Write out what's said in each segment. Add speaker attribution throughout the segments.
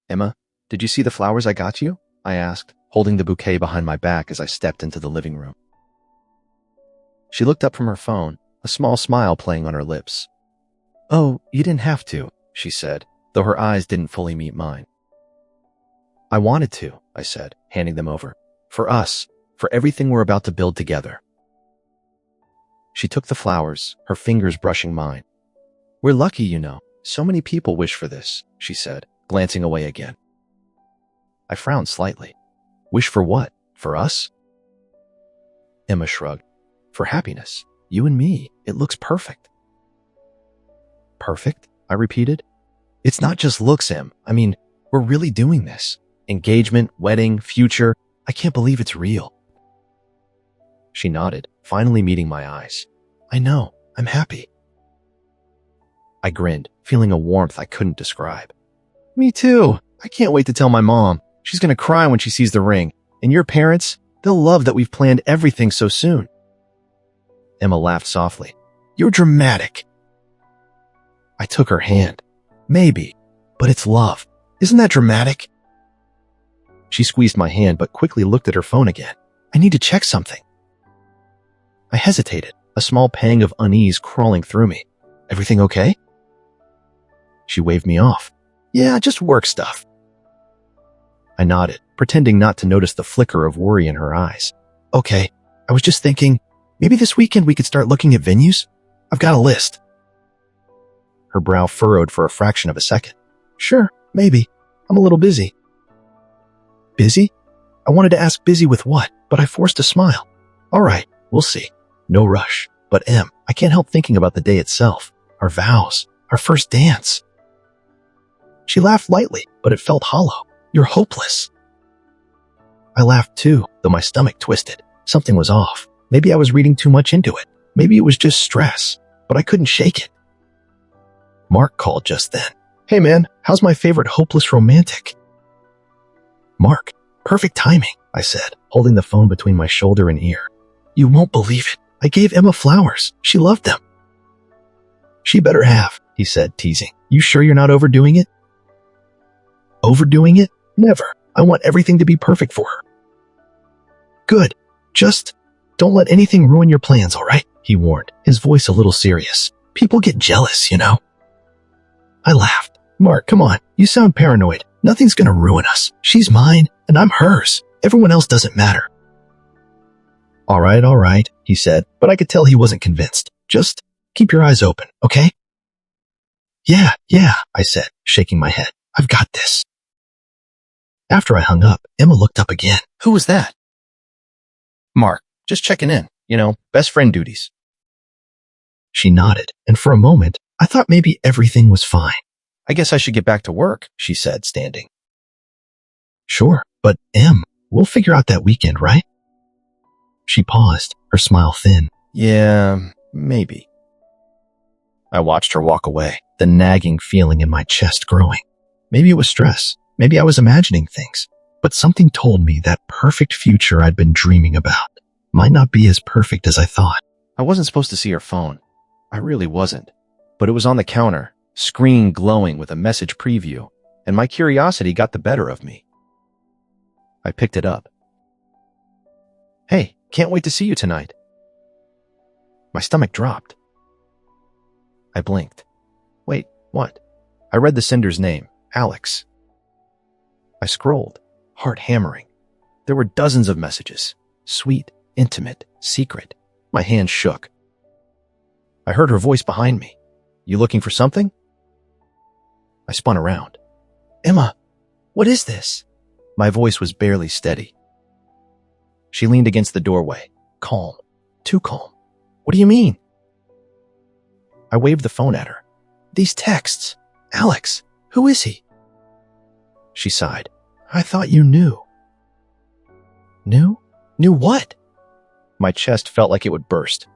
Speaker 1: Emma, did you see the flowers I got you? I asked, holding the bouquet behind my back as I stepped into the living room. She looked up from her phone, a small smile playing on her lips. Oh, you didn't have to, she said, though her eyes didn't fully meet mine. I wanted to, I said, handing them over. For us, for everything we're about to build together. She took the flowers, her fingers brushing mine. We're lucky, you know. So many people wish for this, she said, glancing away again. I frowned slightly. Wish for what? For us? Emma shrugged. For happiness. You and me. It looks perfect. Perfect? I repeated. It's not just looks, Em. I mean, we're really doing this. Engagement, wedding, future. I can't believe it's real. She nodded, finally meeting my eyes. I know. I'm happy. I grinned, feeling a warmth I couldn't describe. Me too. I can't wait to tell my mom. She's going to cry when she sees the ring. And your parents, they'll love that we've planned everything so soon. Emma laughed softly. You're dramatic. I took her hand. Maybe, but it's love. Isn't that dramatic? She squeezed my hand but quickly looked at her phone again. I need to check something. I hesitated, a small pang of unease crawling through me. Everything okay? She waved me off. Yeah, just work stuff. I nodded, pretending not to notice the flicker of worry in her eyes. Okay, I was just thinking, maybe this weekend we could start looking at venues? I've got a list. Her brow furrowed for a fraction of a second. Sure, maybe. I'm a little busy. Busy? I wanted to ask busy with what, but I forced a smile. All right, we'll see. No rush. But Em, I can't help thinking about the day itself. Our vows. Our first dance. She laughed lightly, but it felt hollow. You're hopeless. I laughed too, though my stomach twisted. Something was off. Maybe I was reading too much into it. Maybe it was just stress, but I couldn't shake it. Mark called just then. Hey man, how's my favorite hopeless romantic? Mark, perfect timing, I said, holding the phone between my shoulder and ear. You won't believe it. I gave Emma flowers. She loved them. She better have, he said, teasing. You sure you're not overdoing it? Overdoing it? Never. I want everything to be perfect for her. Good. Just don't let anything ruin your plans, all right? He warned, his voice a little serious. People get jealous, you know. I laughed. Mark, come on. You sound paranoid. Nothing's gonna ruin us. She's mine, and I'm hers. Everyone else doesn't matter. All right, he said, but I could tell he wasn't convinced. Just keep your eyes open, okay? Yeah, I said, shaking my head. I've got this. After I hung up, Emma looked up again. Who was that? Mark, just checking in. You know, best friend duties. She nodded, and for a moment, I thought maybe everything was fine. I guess I should get back to work, she said, standing. Sure, but Em, we'll figure out that weekend, right? She paused, her smile thin. Yeah, maybe. I watched her walk away, the nagging feeling in my chest growing. Maybe it was stress. Maybe I was imagining things. But something told me that perfect future I'd been dreaming about might not be as perfect as I thought. I wasn't supposed to see her phone. I really wasn't. But it was on the counter, screen glowing with a message preview, and my curiosity got the better of me. I picked it up. Hey, can't wait to see you tonight. My stomach dropped. I blinked. Wait, what? I read the sender's name, Alex. I scrolled, heart hammering. There were dozens of messages. Sweet, intimate, secret. My hand shook. I heard her voice behind me. You looking for something? I spun around. Emma, what is this? My voice was barely steady. She leaned against the doorway, calm, too calm. What do you mean? I waved the phone at her. These texts. Alex, who is he? She sighed. I thought you knew. Knew? Knew what? My chest felt like it would burst.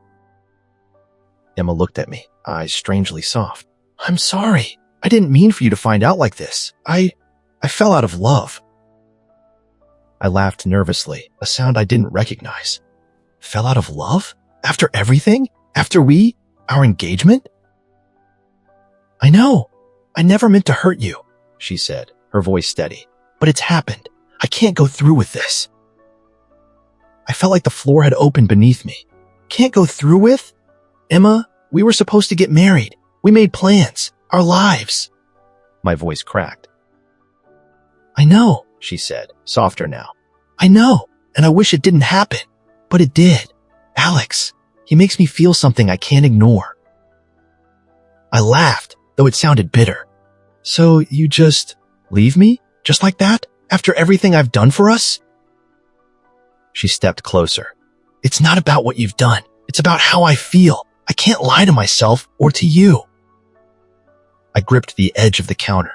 Speaker 1: Emma looked at me, eyes strangely soft. I'm sorry. I didn't mean for you to find out like this. I fell out of love. I laughed nervously, a sound I didn't recognize. Fell out of love? After everything? After our engagement? I know. I never meant to hurt you, she said, her voice steady. But it's happened. I can't go through with this. I felt like the floor had opened beneath me. Can't go through with? Emma, we were supposed to get married. We made plans. Our lives. My voice cracked. I know, she said, softer now. I know, and I wish it didn't happen. But it did. Alex, he makes me feel something I can't ignore. I laughed, though it sounded bitter. So you just leave me? Just like that? After everything I've done for us? She stepped closer. It's not about what you've done. It's about how I feel. I can't lie to myself or to you. I gripped the edge of the counter.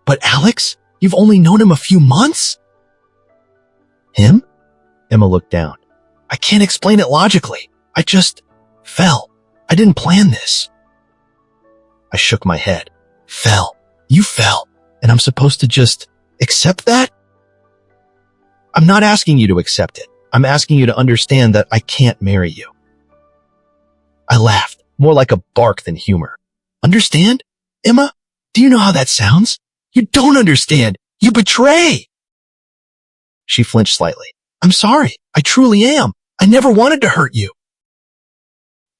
Speaker 1: But Alex, you've only known him a few months? Him? Emma looked down. I can't explain it logically. I just fell. I didn't plan this. I shook my head. Fell. You fell. And I'm supposed to just accept that? I'm not asking you to accept it. I'm asking you to understand that I can't marry you. I laughed, more like a bark than humor. Understand? Emma, do you know how that sounds? You don't understand. You betray. She flinched slightly. I'm sorry. I truly am. I never wanted to hurt you.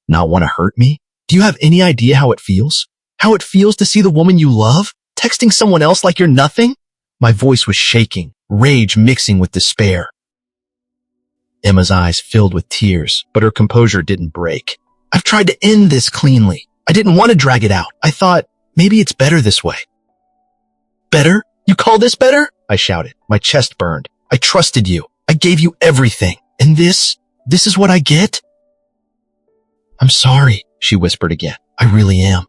Speaker 1: Not want to hurt me? Do you have any idea how it feels? How it feels to see the woman you love texting someone else like you're nothing? My voice was shaking, rage mixing with despair. Emma's eyes filled with tears, but her composure didn't break. I've tried to end this cleanly. I didn't want to drag it out. I thought, maybe it's better this way. Better? You call this better? I shouted. My chest burned. I trusted you. I gave you everything. And this is what I get? I'm sorry, she whispered again. I really am.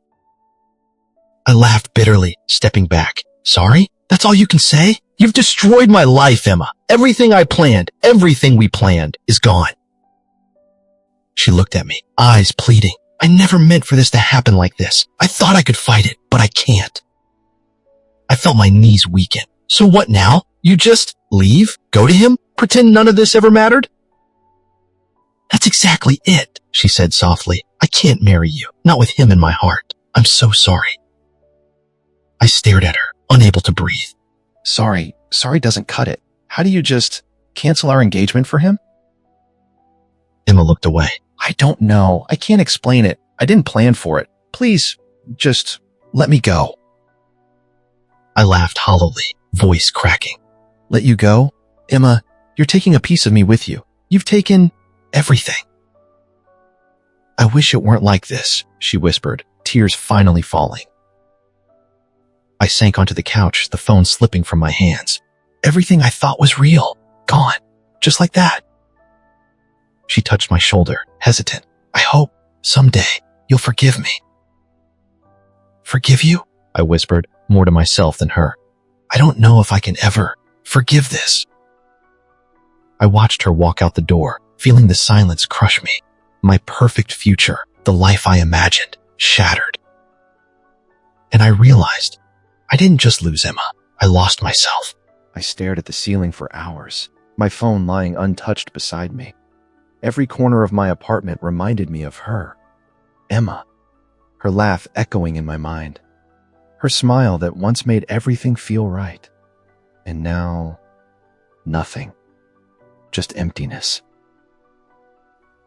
Speaker 1: I laughed bitterly, stepping back. Sorry? That's all you can say? You've destroyed my life, Emma. Everything I planned, everything we planned is gone. She looked at me, eyes pleading. I never meant for this to happen like this. I thought I could fight it, but I can't. I felt my knees weaken. So what now? You just leave? Go to him? Pretend none of this ever mattered? That's exactly it, she said softly. I can't marry you, not with him in my heart. I'm so sorry. I stared at her, unable to breathe. Sorry doesn't cut it. How do you just cancel our engagement for him? Emma looked away. I don't know. I can't explain it. I didn't plan for it. Please, just let me go. I laughed hollowly, voice cracking. Let you go? Emma, you're taking a piece of me with you. You've taken everything. I wish it weren't like this, she whispered, tears finally falling. I sank onto the couch, the phone slipping from my hands. Everything I thought was real, gone, just like that. She touched my shoulder, hesitant. I hope someday you'll forgive me. Forgive you? I whispered, more to myself than her. I don't know if I can ever forgive this. I watched her walk out the door, feeling the silence crush me. My perfect future, the life I imagined, shattered. And I realized I didn't just lose Emma. I lost myself. I stared at the ceiling for hours, my phone lying untouched beside me. Every corner of my apartment reminded me of her, Emma, her laugh echoing in my mind, her smile that once made everything feel right. And now, nothing, just emptiness.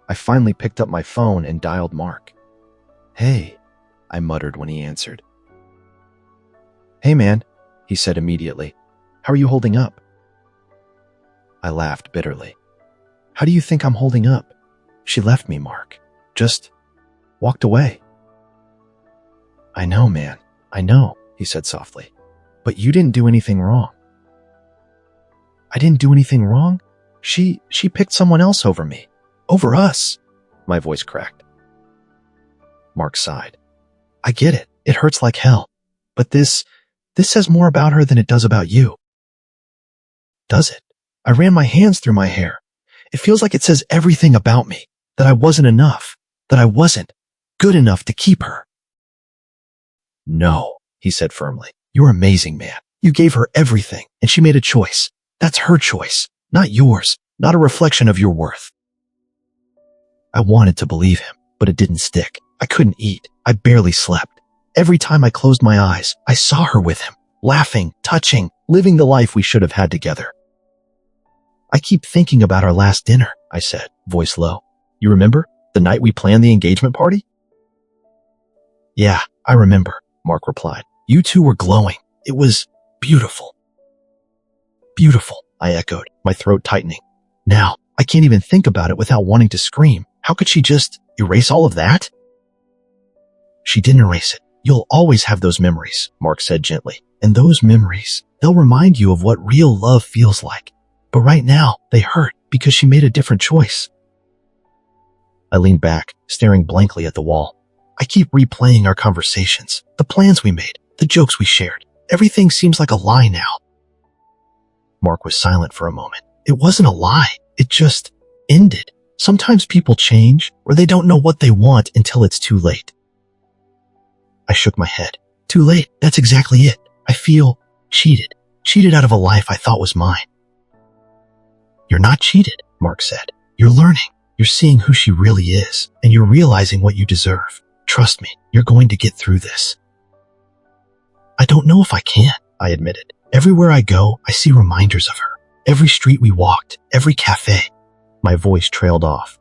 Speaker 1: I finally picked up my phone and dialed Mark. Hey, I muttered when he answered. Hey man, he said immediately. How are you holding up? I laughed bitterly. How do you think I'm holding up? She left me, Mark. Just walked away. I know, man. I know, he said softly. But you didn't do anything wrong. I didn't do anything wrong? She picked someone else over me. Over us. My voice cracked. Mark sighed. I get it. It hurts like hell. But this says more about her than it does about you. Does it? I ran my hands through my hair. It feels like it says everything about me, that I wasn't enough, that I wasn't good enough to keep her. No, he said firmly. You're amazing, man. You gave her everything, and she made a choice. That's her choice, not yours, not a reflection of your worth. I wanted to believe him, but it didn't stick. I couldn't eat. I barely slept. Every time I closed my eyes, I saw her with him. laughing, touching, living the life we should have had together. I keep thinking about our last dinner, I said, voice low. You remember? The night we planned the engagement party? Yeah, I remember, Mark replied. You two were glowing. It was beautiful. Beautiful, I echoed, my throat tightening. Now, I can't even think about it without wanting to scream. How could she just erase all of that? She didn't erase it. You'll always have those memories, Mark said gently. And those memories, they'll remind you of what real love feels like. But right now, they hurt because she made a different choice. I leaned back, staring blankly at the wall. I keep replaying our conversations, the plans we made, the jokes we shared. Everything seems like a lie now. Mark was silent for a moment. It wasn't a lie. It just ended. Sometimes people change, or they don't know what they want until it's too late. I shook my head. Too late. That's exactly it. I feel cheated. Cheated out of a life I thought was mine. You're not cheated, Mark said. You're learning. You're seeing who she really is, and you're realizing what you deserve. Trust me, you're going to get through this. I don't know if I can, I admitted. Everywhere I go, I see reminders of her. Every street we walked, every cafe. My voice trailed off.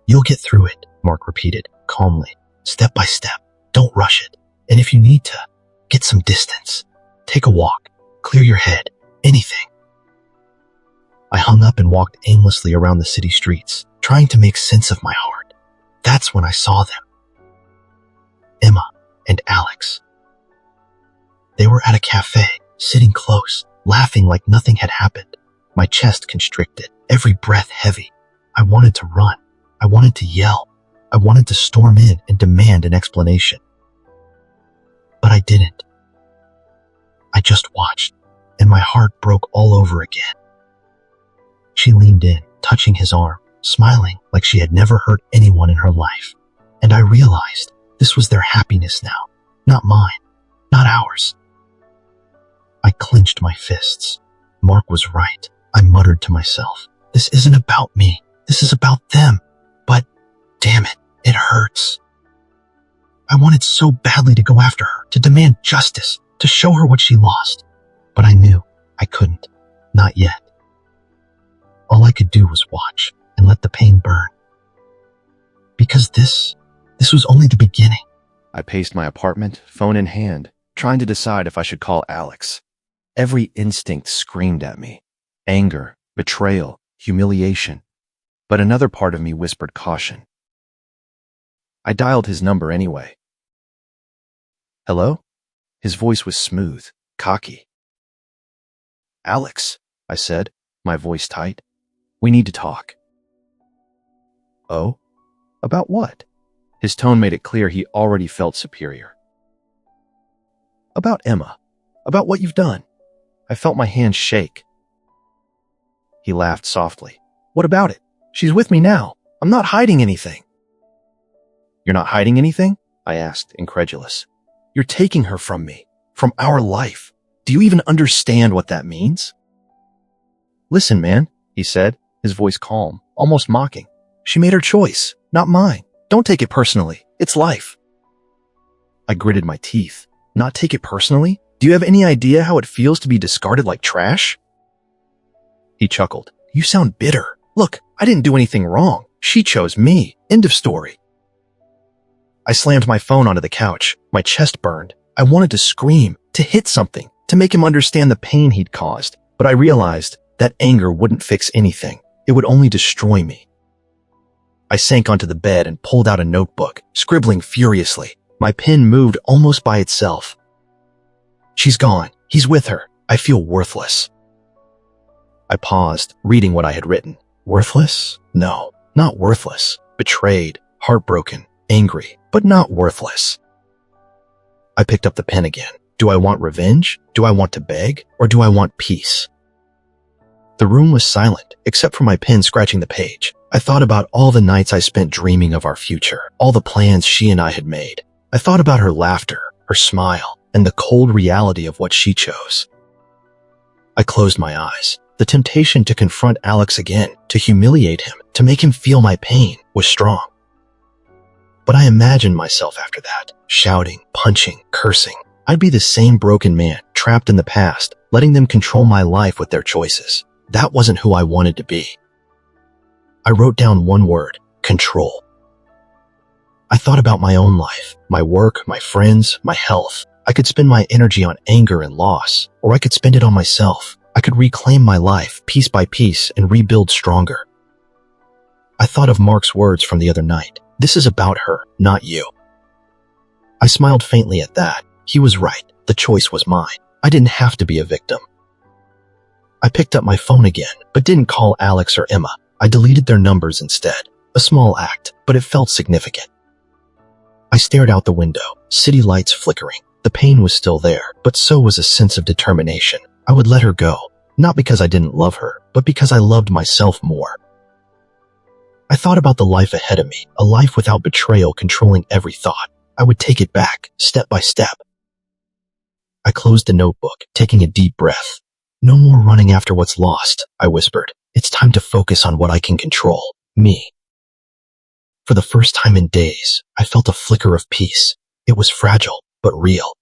Speaker 1: You'll get through it, Mark repeated, calmly, step by step. Don't rush it. And if you need to, get some distance. Take a walk. Clear your head. Anything. I hung up and walked aimlessly around the city streets, trying to make sense of my heart. That's when I saw them. Emma and Alex. They were at a cafe, sitting close, laughing like nothing had happened. My chest constricted, every breath heavy. I wanted to run. I wanted to yell. I wanted to storm in and demand an explanation. But I didn't. I just watched, and my heart broke all over again. She leaned in, touching his arm, smiling like she had never hurt anyone in her life. And I realized this was their happiness now, not mine, not ours. I clenched my fists. Mark was right. I muttered to myself, this isn't about me. This is about them. But, damn it, it hurts. I wanted so badly to go after her, to demand justice, to show her what she lost. But I knew I couldn't. Not yet. All I could do was watch and let the pain burn. Because this was only the beginning. I paced my apartment, phone in hand, trying to decide if I should call Alex. Every instinct screamed at me. Anger, betrayal, humiliation. But another part of me whispered caution. I dialed his number anyway. Hello? His voice was smooth, cocky. Alex, I said, my voice tight. We need to talk. Oh? About what? His tone made it clear he already felt superior. About Emma. About what you've done. I felt my hands shake. He laughed softly. What about it? She's with me now. I'm not hiding anything. You're not hiding anything? I asked, incredulous. You're taking her from me, from our life. Do you even understand what that means? Listen, man, he said, his voice calm, almost mocking. She made her choice, not mine. Don't take it personally. It's life. I gritted my teeth. Not take it personally? Do you have any idea how it feels to be discarded like trash? He chuckled. You sound bitter. Look, I didn't do anything wrong. She chose me. End of story. I slammed my phone onto the couch. My chest burned. I wanted to scream, to hit something, to make him understand the pain he'd caused. But I realized that anger wouldn't fix anything. It would only destroy me. I sank onto the bed and pulled out a notebook, scribbling furiously. My pen moved almost by itself. She's gone. He's with her. I feel worthless. I paused, reading what I had written. Worthless? No, not worthless. Betrayed, heartbroken, angry, but not worthless. I picked up the pen again. Do I want revenge? Do I want to beg? Or do I want peace? The room was silent, except for my pen scratching the page. I thought about all the nights I spent dreaming of our future, all the plans she and I had made. I thought about her laughter, her smile, and the cold reality of what she chose. I closed my eyes. The temptation to confront Alex again, to humiliate him, to make him feel my pain, was strong. But I imagined myself after that, shouting, punching, cursing. I'd be the same broken man, trapped in the past, letting them control my life with their choices. That wasn't who I wanted to be. I wrote down one word: control. I thought about my own life, my work, my friends, my health. I could spend my energy on anger and loss, or I could spend it on myself. I could reclaim my life piece by piece and rebuild stronger. I thought of Mark's words from the other night. This is about her, not you. I smiled faintly at that. He was right. The choice was mine. I didn't have to be a victim. I picked up my phone again, but didn't call Alex or Emma. I deleted their numbers instead. A small act, but it felt significant. I stared out the window, city lights flickering. The pain was still there, but so was a sense of determination. I would let her go, not because I didn't love her, but because I loved myself more. I thought about the life ahead of me, a life without betrayal controlling every thought. I would take it back, step by step. I closed the notebook, taking a deep breath. No more running after what's lost, I whispered. It's time to focus on what I can control, me. For the first time in days, I felt a flicker of peace. It was fragile, but real.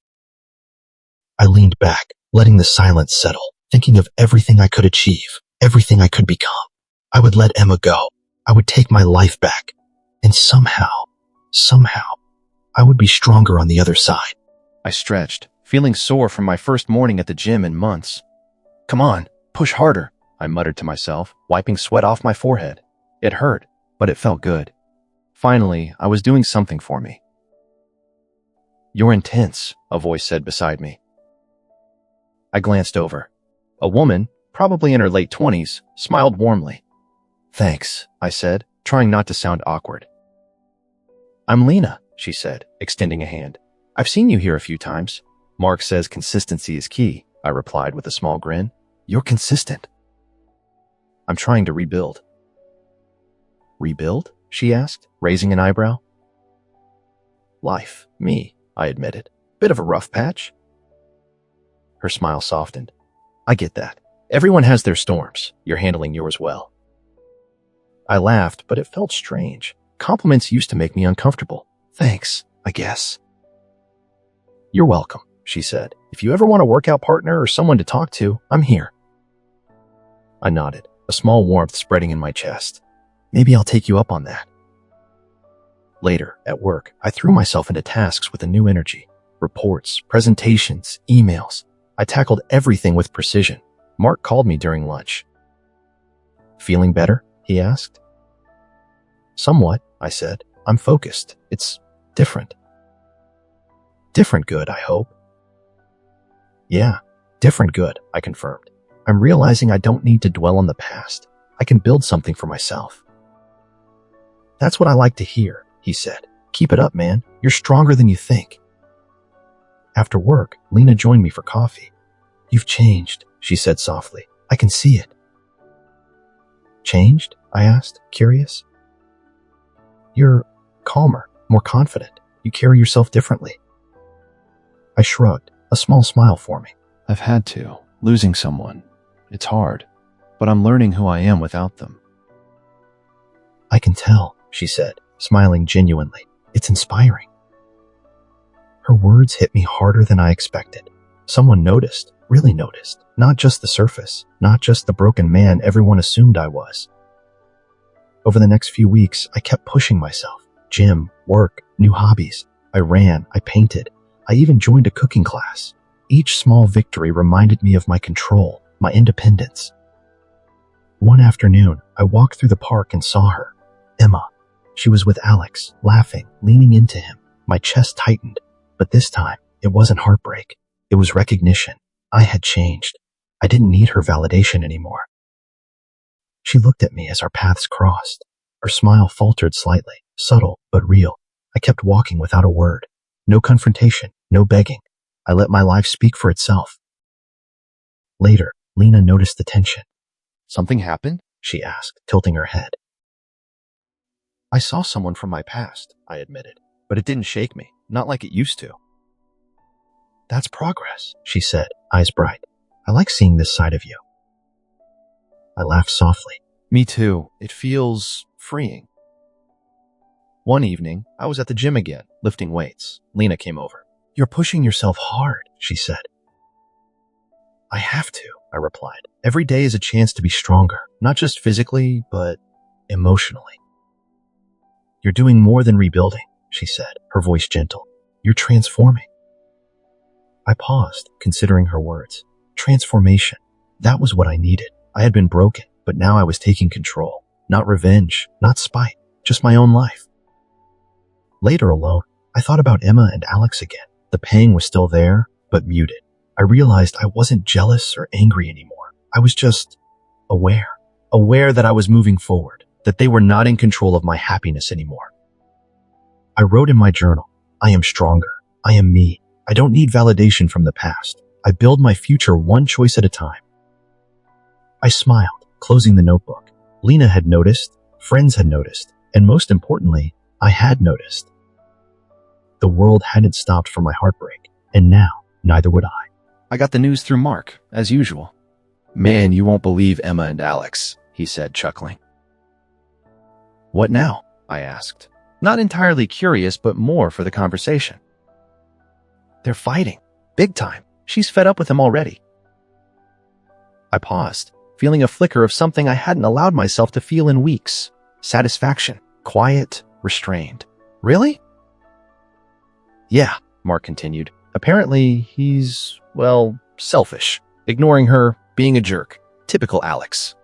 Speaker 1: I leaned back, letting the silence settle, thinking of everything I could achieve, everything I could become. I would let Emma go. I would take my life back. And somehow, I would be stronger on the other side. I stretched, feeling sore from my first morning at the gym in months. Come on, push harder, I muttered to myself, wiping sweat off my forehead. It hurt, but it felt good. Finally, I was doing something for me. You're intense, a voice said beside me. I glanced over. A woman, probably in her late 20s, smiled warmly. Thanks, I said, trying not to sound awkward. I'm Lena, she said, extending a hand. I've seen you here a few times. Mark says consistency is key, I replied with a small grin. You're consistent. I'm trying to rebuild. Rebuild? She asked, raising an eyebrow. Life, me, I admitted. Bit of a rough patch. Her smile softened. I get that. Everyone has their storms. You're handling yours well. I laughed, but it felt strange. Compliments used to make me uncomfortable. Thanks, I guess. You're welcome, she said. If you ever want a workout partner or someone to talk to, I'm here. I nodded, a small warmth spreading in my chest. Maybe I'll take you up on that. Later, at work, I threw myself into tasks with a new energy. Reports, presentations, emails. I tackled everything with precision. Mark called me during lunch. Feeling better? He asked. Somewhat, I said. I'm focused. It's different. Different good, I hope. Yeah, different good, I confirmed. I'm realizing I don't need to dwell on the past. I can build something for myself. That's what I like to hear, he said. Keep it up, man. You're stronger than you think. After work, Lena joined me for coffee. You've changed, she said softly. I can see it. Changed? I asked, curious. You're calmer, more confident. You carry yourself differently. I shrugged, a small smile forming. I've had to. Losing someone. It's hard, but I'm learning who I am without them. I can tell, she said, smiling genuinely. It's inspiring. Her words hit me harder than I expected. Someone noticed, really noticed, not just the surface, not just the broken man everyone assumed I was. Over the next few weeks, I kept pushing myself. Gym, work, new hobbies. I ran, I painted. I even joined a cooking class. Each small victory reminded me of my control, my independence. One afternoon, I walked through the park and saw her, Emma. She was with Alex, laughing, leaning into him. My chest tightened, but this time, it wasn't heartbreak. It was recognition. I had changed. I didn't need her validation anymore. She looked at me as our paths crossed. Her smile faltered slightly, subtle but real. I kept walking without a word. No confrontation, no begging. I let my life speak for itself. Later, Lena noticed the tension. Something happened? She asked, tilting her head. I saw someone from my past, I admitted, but it didn't shake me, not like it used to. That's progress, she said, eyes bright. I like seeing this side of you. I laughed softly. Me too. It feels freeing. One evening, I was at the gym again, lifting weights. Lena came over. You're pushing yourself hard, she said. I have to, I replied. Every day is a chance to be stronger, not just physically, but emotionally. You're doing more than rebuilding, she said, her voice gentle. You're transforming. I paused, considering her words. Transformation. That was what I needed. I had been broken, but now I was taking control. Not revenge, not spite, just my own life. Later alone, I thought about Emma and Alex again. The pang was still there, but muted. I realized I wasn't jealous or angry anymore. I was just aware. Aware that I was moving forward, that they were not in control of my happiness anymore. I wrote in my journal, I am stronger. I am me. I don't need validation from the past. I build my future one choice at a time. I smiled, closing the notebook. Lena had noticed, friends had noticed, and most importantly, I had noticed. The world hadn't stopped for my heartbreak, and now, neither would I.
Speaker 2: I got the news through Mark, as usual. Man, you won't believe Emma and Alex, he said, chuckling. What now? I asked. Not entirely curious, but more for the conversation. They're fighting. Big time. She's fed up with him already. I paused, feeling a flicker of something I hadn't allowed myself to feel in weeks. Satisfaction. Quiet, restrained. Really? Yeah, Mark continued. Apparently, he's, well, selfish. Ignoring her, being a jerk. Typical Alex.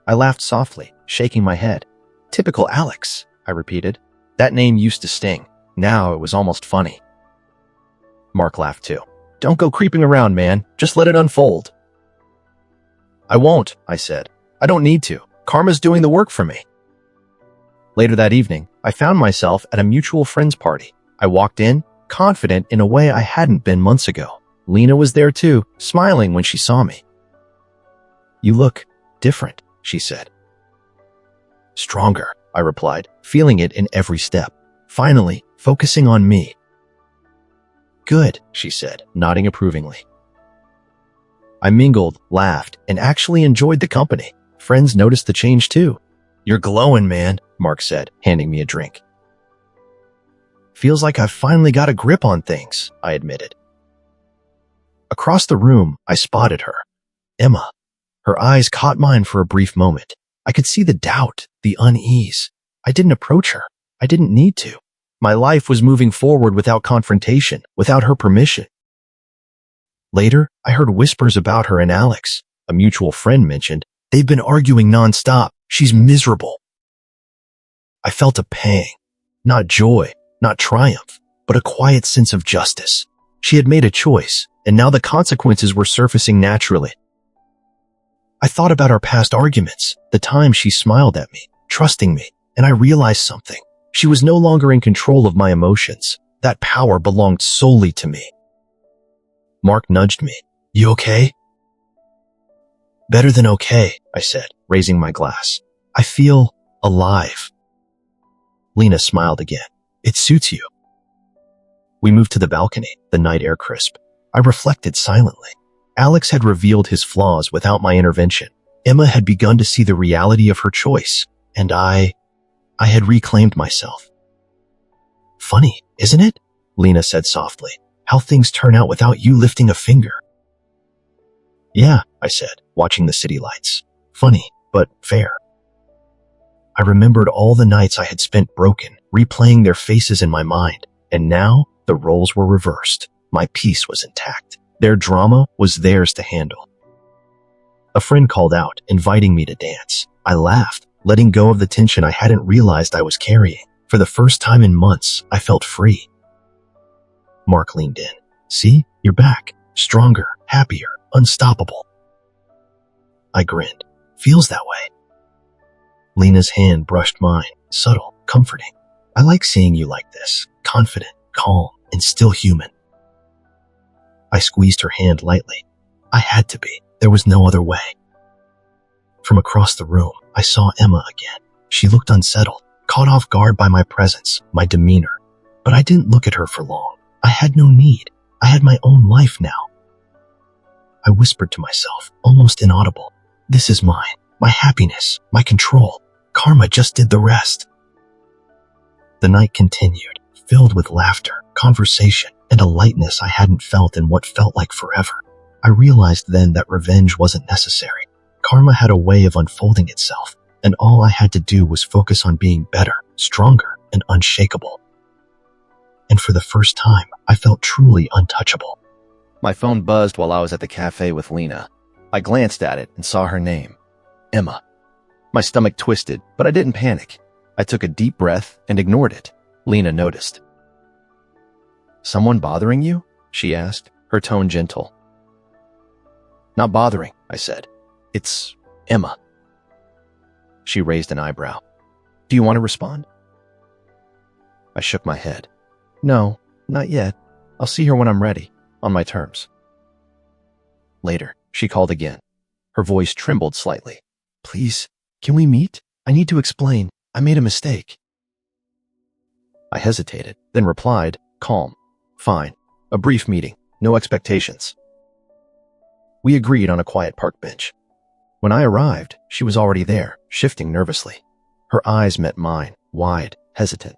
Speaker 2: I laughed softly, shaking my head. Typical Alex, I repeated. That name used to sting. Now it was almost funny. Mark laughed too. Don't go creeping around, man. Just let it unfold. I won't, I said. I don't need to. Karma's doing the work for me. Later that evening, I found myself at a mutual friend's party. I walked in, confident in a way I hadn't been months ago. Lena was there too, smiling when she saw me. You look different, she said. Stronger, I replied, feeling it in every step. Finally, focusing on me. Good, she said, nodding approvingly. I mingled, laughed, and actually enjoyed the company. Friends noticed the change too. You're glowing, man, Mark said, handing me a drink. Feels like I've finally got a grip on things, I admitted. Across the room, I spotted her. Emma. Her eyes caught mine for a brief moment. I could see the doubt, the unease. I didn't approach her. I didn't need to. My life was moving forward without confrontation, without her permission. Later, I heard whispers about her and Alex. A mutual friend mentioned, they've been arguing nonstop. She's miserable. I felt a pang. Not joy, not triumph, but a quiet sense of justice. She had made a choice, and now the consequences were surfacing naturally. I thought about our past arguments, the time she smiled at me, trusting me, and I realized something. She was no longer in control of my emotions. That power belonged solely to me. Mark nudged me. You okay? Better than okay, I said, raising my glass. I feel alive. Lena smiled again. It suits you. We moved to the balcony, the night air crisp. I reflected silently. Alex had revealed his flaws without my intervention. Emma had begun to see the reality of her choice, and I had reclaimed myself. Funny, isn't it? Lena said softly. How things turn out without you lifting a finger. Yeah, I said, watching the city lights. Funny, but fair. I remembered all the nights I had spent broken, replaying their faces in my mind, and now the roles were reversed. My peace was intact. Their drama was theirs to handle. A friend called out, inviting me to dance. I laughed, letting go of the tension I hadn't realized I was carrying. For the first time in months, I felt free. Mark leaned in. See, you're back. Stronger, happier, unstoppable. I grinned. Feels that way. Lena's hand brushed mine, subtle, comforting. I like seeing you like this, confident, calm, and still human. I squeezed her hand lightly. I had to be. There was no other way. From across the room, I saw Emma again. She looked unsettled, caught off guard by my presence, my demeanor. But I didn't look at her for long. I had no need. I had my own life now. I whispered to myself, almost inaudible. This is mine, my happiness, my control. Karma just did the rest. The night continued, filled with laughter, conversation, and a lightness I hadn't felt in what felt like forever. I realized then that revenge wasn't necessary. Karma had a way of unfolding itself, and all I had to do was focus on being better, stronger, and unshakable. And for the first time, I felt truly untouchable.
Speaker 1: My phone buzzed while I was at the cafe with Lena. I glanced at it and saw her name, Emma. My stomach twisted, but I didn't panic. I took a deep breath and ignored it. Lena noticed. "Someone bothering you?" she asked, her tone gentle. "Not bothering," I said. "It's Emma." She raised an eyebrow. "Do you want to respond?" I shook my head. "No, not yet. I'll see her when I'm ready, on my terms." Later, she called again. Her voice trembled slightly. "Please, can we meet? I need to explain. I made a mistake." I hesitated, then replied, calm. "Fine. A brief meeting. No expectations." We agreed on a quiet park bench. When I arrived, she was already there, shifting nervously. Her eyes met mine, wide, hesitant.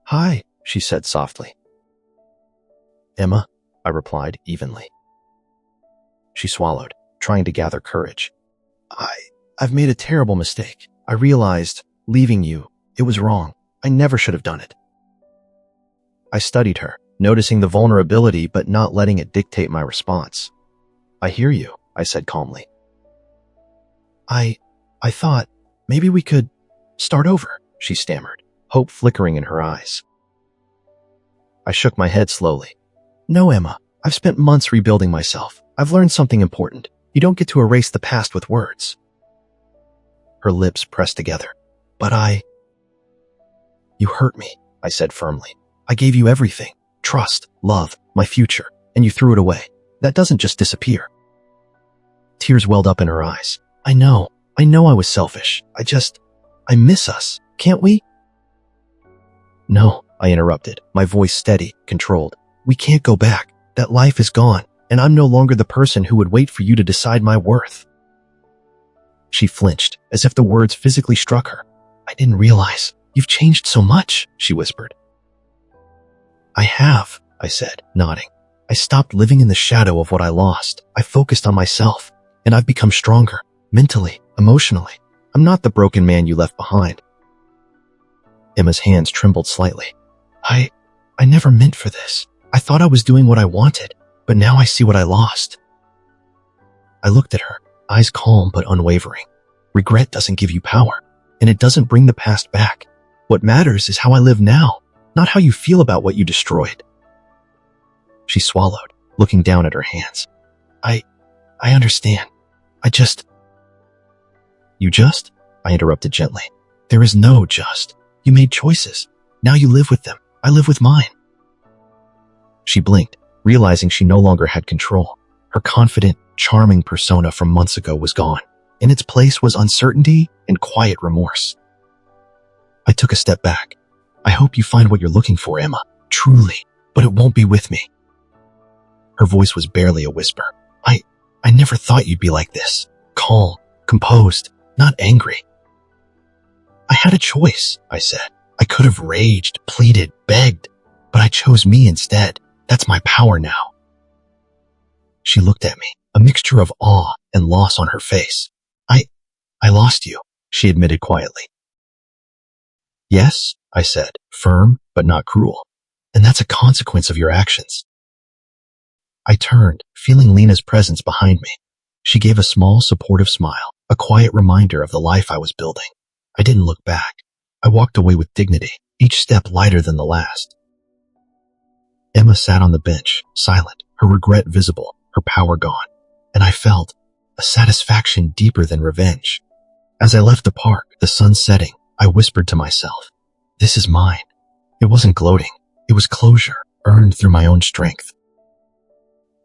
Speaker 1: "Hi," she said softly. "Emma," I replied evenly. She swallowed, trying to gather courage. I've made a terrible mistake. I realized, leaving you, it was wrong. I never should have done it." I studied her, noticing the vulnerability but not letting it dictate my response. "I hear you," I said calmly. I thought maybe we could start over," she stammered, hope flickering in her eyes. I shook my head slowly. "No, Emma, I've spent months rebuilding myself. I've learned something important. You don't get to erase the past with words." Her lips pressed together. "But You hurt me," I said firmly. "I gave you everything. Trust, love, my future, and you threw it away. That doesn't just disappear." Tears welled up in her eyes. I know I was selfish. I miss us. Can't we?" "No," I interrupted, my voice steady, controlled. "We can't go back. That life is gone, and I'm no longer the person who would wait for you to decide my worth." She flinched, as if the words physically struck her. "I didn't realize. You've changed so much," she whispered. "I have," I said, nodding. "I stopped living in the shadow of what I lost. I focused on myself, and I've become stronger, mentally, emotionally. I'm not the broken man you left behind." Emma's hands trembled slightly. I never meant for this. I thought I was doing what I wanted, but now I see what I lost." I looked at her, eyes calm but unwavering. Regret doesn't give you power, and it doesn't bring the past back. What matters is how I live now, not how you feel about what you destroyed. She swallowed, looking down at her hands. I understand. You just? I interrupted gently. There is no just. You made choices. Now you live with them. I live with mine. She blinked, realizing she no longer had control. Her confident, charming persona from months ago was gone. In its place was uncertainty and quiet remorse. I took a step back. I hope you find what you're looking for, Emma. Truly. But it won't be with me. Her voice was barely a whisper. I never thought you'd be like this. Calm, composed, not angry. I had a choice, I said. I could have raged, pleaded, begged, but I chose me instead. That's my power now. She looked at me, a mixture of awe and loss on her face. I lost you, she admitted quietly. Yes, I said, firm but not cruel. And that's a consequence of your actions. I turned, feeling Lena's presence behind me. She gave a small, supportive smile, a quiet reminder of the life I was building. I didn't look back. I walked away with dignity, each step lighter than the last. Emma sat on the bench, silent, her regret visible, her power gone, and I felt a satisfaction deeper than revenge. As I left the park, the sun setting, I whispered to myself, this is mine. It wasn't gloating. It was closure, earned through my own strength.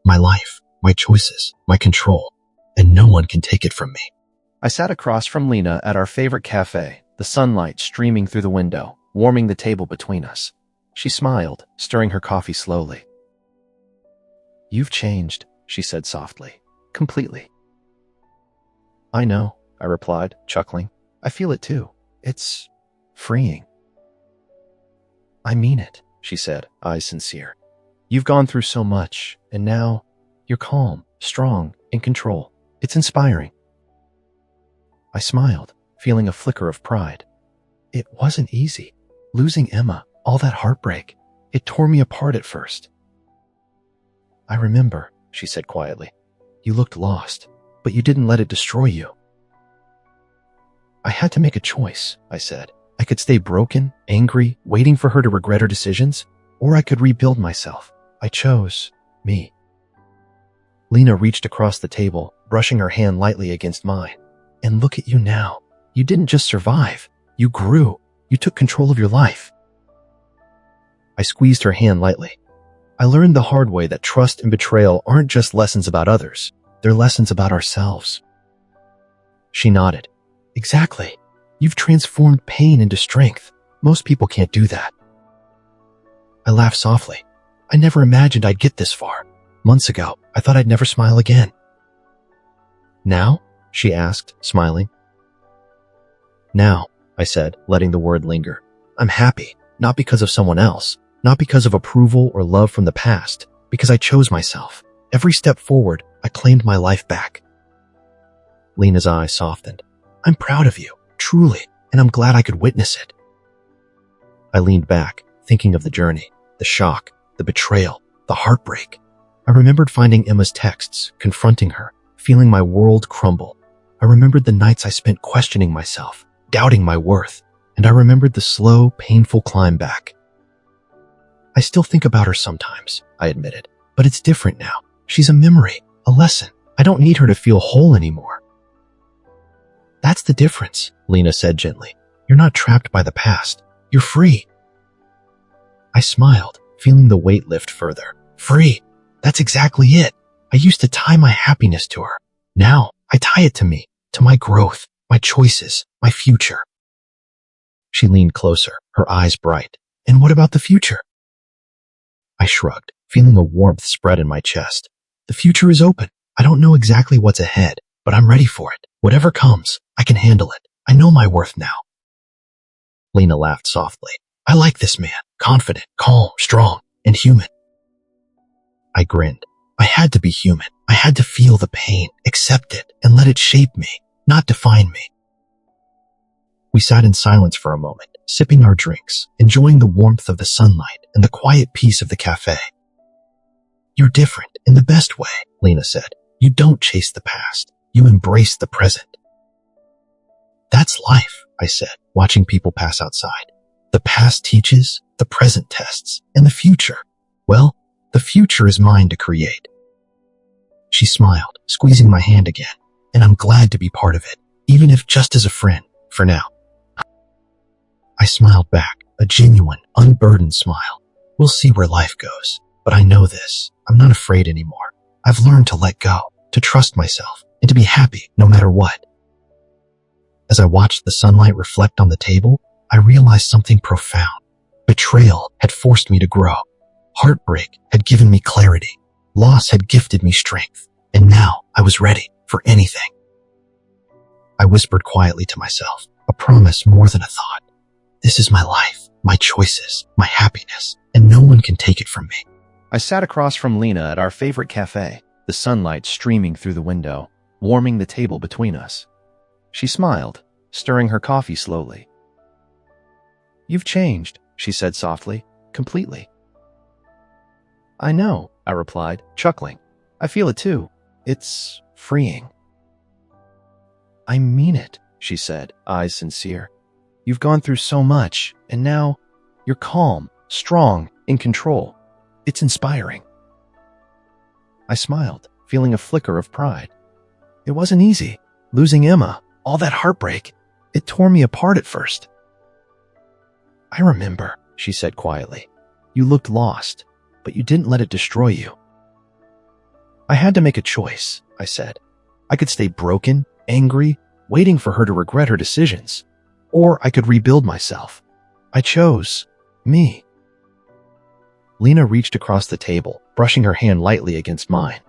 Speaker 1: My life, my choices, my control, and no one can take it from me. I sat across from Lena at our favorite cafe, the sunlight streaming through the window, warming the table between us. She smiled, stirring her coffee slowly. You've changed, she said softly, completely. I know, I replied, chuckling. I feel it too. It's freeing. I mean it, she said, eyes sincere. You've gone through so much, and now you're calm, strong, in control. It's inspiring. I smiled, feeling a flicker of pride. It wasn't easy. Losing Emma, all that heartbreak, it tore me apart at first. I remember, she said quietly. You looked lost, but you didn't let it destroy you. I had to make a choice, I said. I could stay broken, angry, waiting for her to regret her decisions, or I could rebuild myself. I chose me. Lena reached across the table, brushing her hand lightly against mine. And look at you now. You didn't just survive. You grew. You took control of your life. I squeezed her hand lightly. I learned the hard way that trust and betrayal aren't just lessons about others. They're lessons about ourselves. She nodded. Exactly. You've transformed pain into strength. Most people can't do that. I laughed softly. I never imagined I'd get this far. Months ago, I thought I'd never smile again. Now? She asked, smiling. Now, I said, letting the word linger. I'm happy, not because of someone else, not because of approval or love from the past, because I chose myself. Every step forward, I claimed my life back. Lena's eyes softened. I'm proud of you, truly, and I'm glad I could witness it. I leaned back, thinking of the journey, the shock, the betrayal, the heartbreak. I remembered finding Emma's texts, confronting her, feeling my world crumble. I remembered the nights I spent questioning myself, doubting my worth, and I remembered the slow, painful climb back. I still think about her sometimes, I admitted, but it's different now. She's a memory, a lesson. I don't need her to feel whole anymore. That's the difference, Lena said gently. You're not trapped by the past. You're free. I smiled, feeling the weight lift further. Free. That's exactly it. I used to tie my happiness to her. Now, I tie it to me, to my growth, my choices, my future. She leaned closer, her eyes bright. And what about the future? I shrugged, feeling a warmth spread in my chest. The future is open. I don't know exactly what's ahead, but I'm ready for it. Whatever comes, I can handle it. I know my worth now. Lena laughed softly. I like this man. Confident, calm, strong, and human. I grinned. I had to be human. I had to feel the pain, accept it, and let it shape me, not define me. We sat in silence for a moment, sipping our drinks, enjoying the warmth of the sunlight and the quiet peace of the cafe. You're different in the best way, Lena said. You don't chase the past. You embrace the present. That's life, I said, watching people pass outside. The past teaches, the present tests, and the future. Well, the future is mine to create. She smiled, squeezing my hand again, and I'm glad to be part of it, even if just as a friend, for now. I smiled back, a genuine, unburdened smile. We'll see where life goes, but I know this. I'm not afraid anymore. I've learned to let go, to trust myself, and to be happy no matter what. As I watched the sunlight reflect on the table, I realized something profound. Betrayal had forced me to grow. Heartbreak had given me clarity. Loss had gifted me strength. And now I was ready for anything. I whispered quietly to myself, a promise more than a thought. This is my life, my choices, my happiness, and no one can take it from me. I sat across from Lena at our favorite cafe, the sunlight streaming through the window, warming the table between us. She smiled, stirring her coffee slowly. You've changed, she said softly, completely. I know, I replied, chuckling. I feel it too. It's freeing. I mean it, she said, eyes sincere. You've gone through so much, and now you're calm, strong, in control. It's inspiring. I smiled, feeling a flicker of pride. It wasn't easy. Losing Emma, all that heartbreak, it tore me apart at first. I remember, she said quietly. You looked lost, but you didn't let it destroy you. I had to make a choice, I said. I could stay broken, angry, waiting for her to regret her decisions, or I could rebuild myself. I chose me. Lena reached across the table, brushing her hand lightly against mine.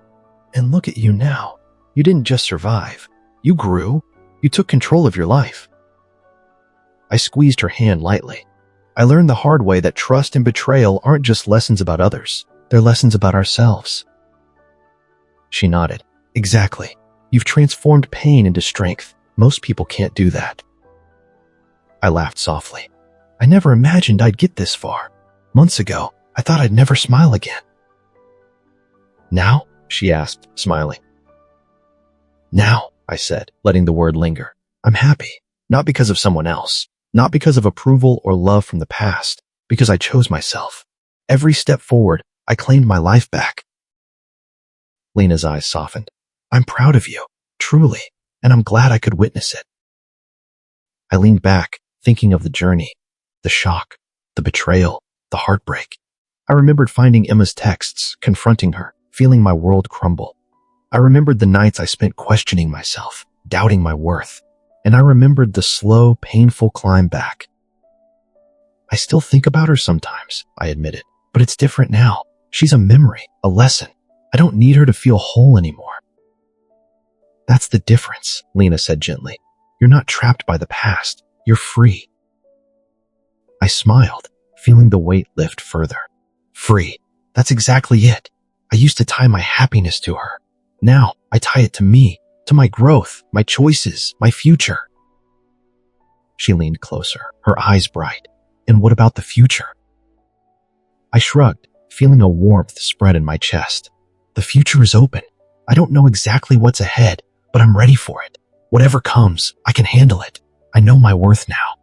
Speaker 1: And look at you now. You didn't just survive. You grew. You took control of your life. I squeezed her hand lightly.
Speaker 2: I learned the hard way that trust and betrayal aren't just lessons about others. They're lessons about ourselves. She nodded. Exactly. You've transformed pain into strength. Most people can't do that. I laughed softly. I never imagined I'd get this far. Months ago, I thought I'd never smile again. Now? She asked, smiling. Now, I said, letting the word linger. I'm happy. Not because of someone else. Not because of approval or love from the past. Because I chose myself. Every step forward, I claimed my life back. Lena's eyes softened. I'm proud of you, truly, and I'm glad I could witness it. I leaned back, thinking of the journey, the shock, the betrayal, the heartbreak. I remembered finding Emma's texts, confronting her, feeling my world crumble. I remembered the nights I spent questioning myself, doubting my worth, and I remembered the slow, painful climb back. I still think about her sometimes, I admitted, but it's different now. She's a memory, a lesson. I don't need her to feel whole anymore. That's the difference, Lena said gently. You're not trapped by the past. You're free. I smiled, feeling the weight lift further. Free. That's exactly it. I used to tie my happiness to her. Now I tie it to me, to my growth, my choices, my future. She leaned closer, her eyes bright. And what about the future? I shrugged, feeling a warmth spread in my chest. The future is open. I don't know exactly what's ahead, but I'm ready for it. Whatever comes, I can handle it. I know my worth now.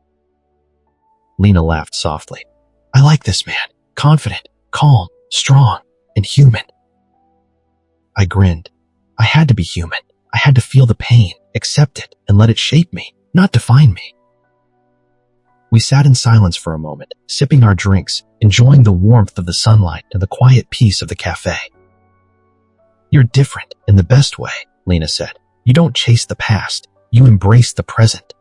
Speaker 2: Lena laughed softly. I like this man. Confident, calm, strong, and human. I grinned. I had to be human. I had to feel the pain, accept it, and let it shape me, not define me. We sat in silence for a moment, sipping our drinks, enjoying the warmth of the sunlight and the quiet peace of the cafe. You're different in the best way, Lena said. You don't chase the past. You embrace the present.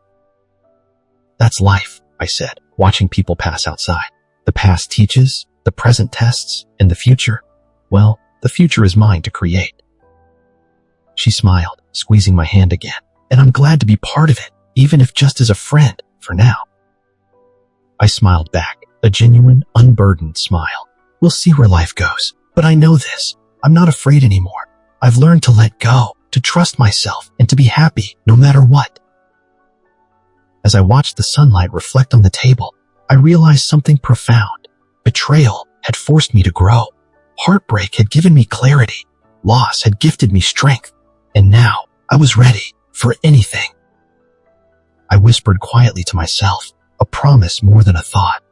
Speaker 2: That's life, I said, watching people pass outside. The past teaches, the present tests, and the future, well, the future is mine to create. She smiled, squeezing my hand again, and I'm glad to be part of it, even if just as a friend, for now. I smiled back, a genuine, unburdened smile. We'll see where life goes, but I know this. I'm not afraid anymore. I've learned to let go, to trust myself, and to be happy no matter what. As I watched the sunlight reflect on the table, I realized something profound. Betrayal had forced me to grow. Heartbreak had given me clarity. Loss had gifted me strength. And now I was ready for anything. I whispered quietly to myself, a promise more than a thought.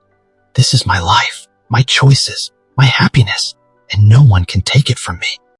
Speaker 2: This is my life, my choices, my happiness, and no one can take it from me.